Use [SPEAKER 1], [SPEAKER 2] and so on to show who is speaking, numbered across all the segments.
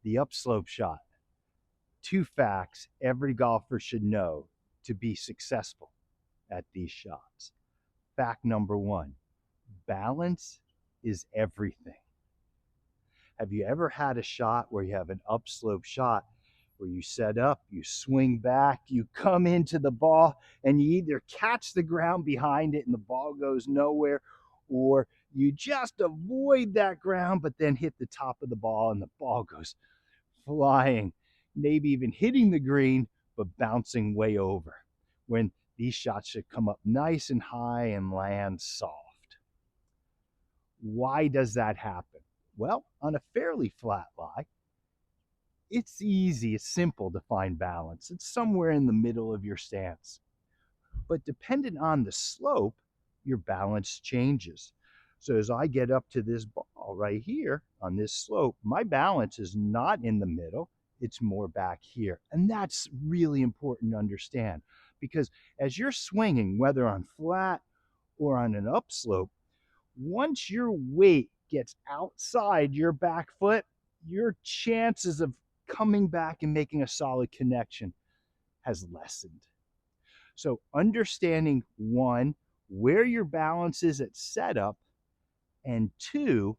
[SPEAKER 1] The upslope shot. Two facts every golfer should know to be successful at these shots. Fact number one, balance is everything. Have you ever had a shot where you have an upslope shot where you set up, you swing back, you come into the ball, and you either catch the ground behind it and the ball goes nowhere, or you just avoid that ground but then hit the top of the ball and the ball goes flying, maybe even hitting the green but bouncing way over, when these shots should come up nice and high and land soft. Why does that happen? Well, on a fairly flat lie, it's easy, it's simple to find balance. It's somewhere in the middle of your stance. But dependent on the slope, your balance changes. So as I get up to this ball right here on this slope, my balance is not in the middle, it's more back here. And that's really important to understand, because as you're swinging, whether on flat or on an upslope, once your weight gets outside your back foot, your chances of coming back and making a solid connection has lessened. So understanding one, where your balance is at setup, and two,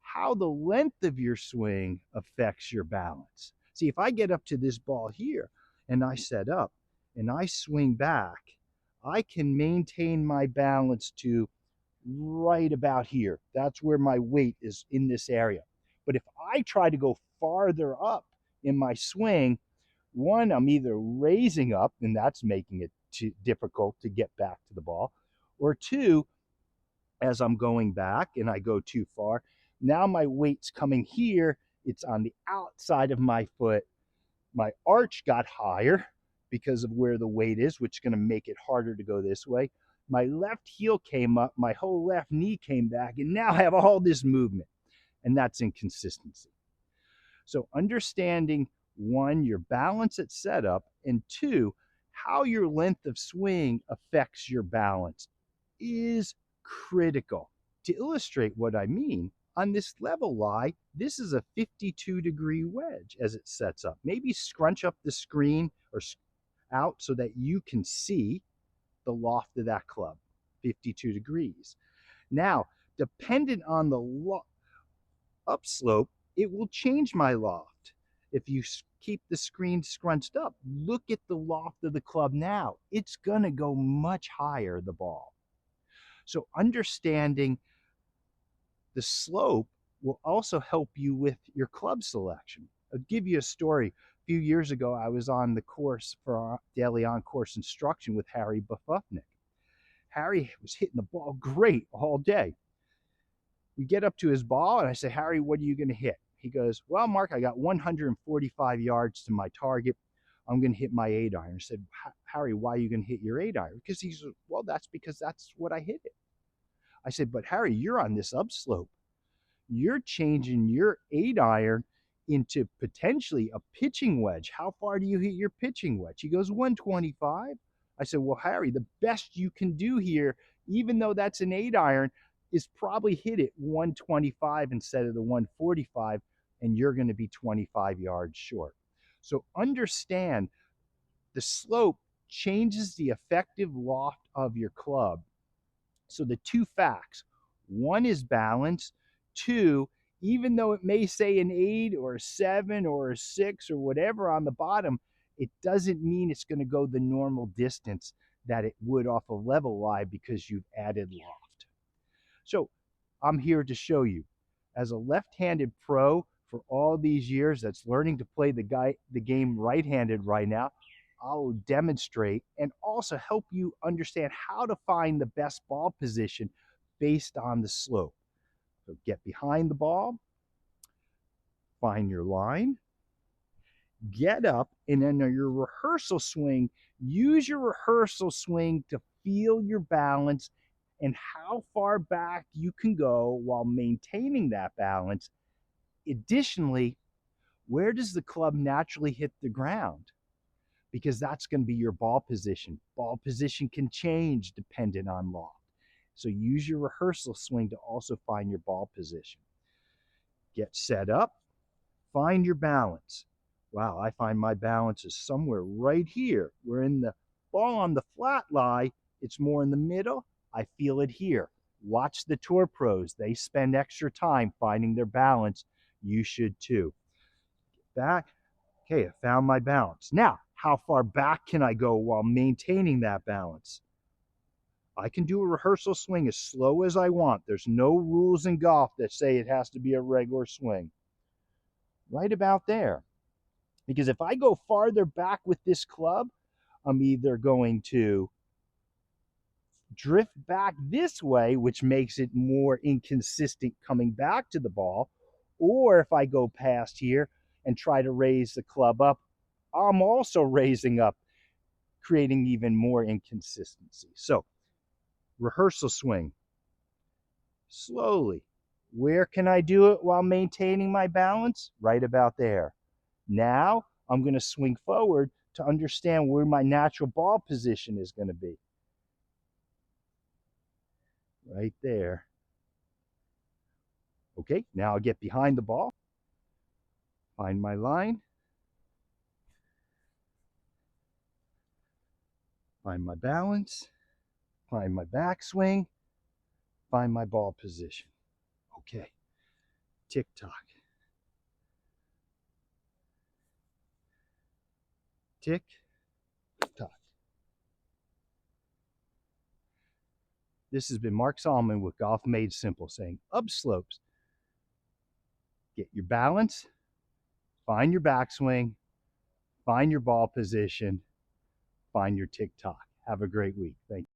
[SPEAKER 1] how the length of your swing affects your balance. See, if I get up to this ball here and I set up and I swing back, I can maintain my balance to right about here. That's where my weight is, in this area. But if I try to go farther up in my swing, one, I'm either raising up, and that's making it too difficult to get back to the ball, or two, as I'm going back and I go too far, now my weight's coming here, it's on the outside of my foot. My arch got higher because of where the weight is, which is going to make it harder to go this way. My left heel came up, my whole left knee came back, and now I have all this movement, and that's inconsistency. So understanding, one, your balance at setup, and two, how your length of swing affects your balance is critical. To illustrate what I mean, on this level lie, this is a 52-degree wedge as it sets up. Maybe scrunch up the screen or out so that you can see the loft of that club, 52 degrees. Now, dependent on the upslope, it will change my loft. If you keep the screen scrunched up, look at the loft of the club now. It's going to go much higher, the ball. So understanding the slope will also help you with your club selection. I'll give you a story. A few years ago, I was on the course for our daily on-course instruction with Harry Bufufnik. Harry was hitting the ball great all day. We get up to his ball, and I say, Harry, what are you going to hit? He goes, well, Mark, I got 145 yards to my target. I'm going to hit my 8-iron. I said, Harry, why are you going to hit your 8-iron? Because he said, well, that's because that's what I hit it. I said, but Harry, you're on this upslope. You're changing your 8-iron into potentially a pitching wedge. How far do you hit your pitching wedge? He goes, 125. I said, well, Harry, the best you can do here, even though that's an 8-iron, is probably hit it 125 instead of the 145, and you're going to be 25 yards short. So understand the slope changes the effective loft of your club. So the two facts, one is balance, two, even though it may say an 8 or a 7 or a 6 or whatever on the bottom, it doesn't mean it's going to go the normal distance that it would off a level lie because you've added loft. So I'm here to show you, as a left-handed pro for all these years that's learning to play the game right-handed right now, I'll demonstrate and also help you understand how to find the best ball position based on the slope. So get behind the ball, find your line, get up, and then your rehearsal swing, use your rehearsal swing to feel your balance and how far back you can go while maintaining that balance. Additionally, where does the club naturally hit the ground? Because that's going to be your ball position. Ball position can change dependent on loft. So use your rehearsal swing to also find your ball position. Get set up, Find your balance. Wow, I find my balance is somewhere right here. We're in the ball on the flat lie. It's more in the middle. I feel it here. Watch the tour pros. They spend extra time finding their balance. You should too. Back. Okay, I found my balance. Now, how far back can I go while maintaining that balance? I can do a rehearsal swing as slow as I want. There's no rules in golf that say it has to be a regular swing. Right about there. Because if I go farther back with this club, I'm either going to drift back this way, which makes it more inconsistent coming back to the ball, or if I go past here and try to raise the club up, I'm also raising up, creating even more inconsistency. So, rehearsal swing, slowly. Where can I do it while maintaining my balance? Right about there. Now, I'm going to swing forward to understand where my natural ball position is going to be. Right there. Okay, now I'll get behind the ball, find my line, find my balance, find my backswing, find my ball position. Okay, tick tock. Tick tock. This has been Mark Solomon with Golf Made Simple saying upslopes. Get your balance, find your backswing, find your ball position, find your tick tock. Have a great week. Thank you.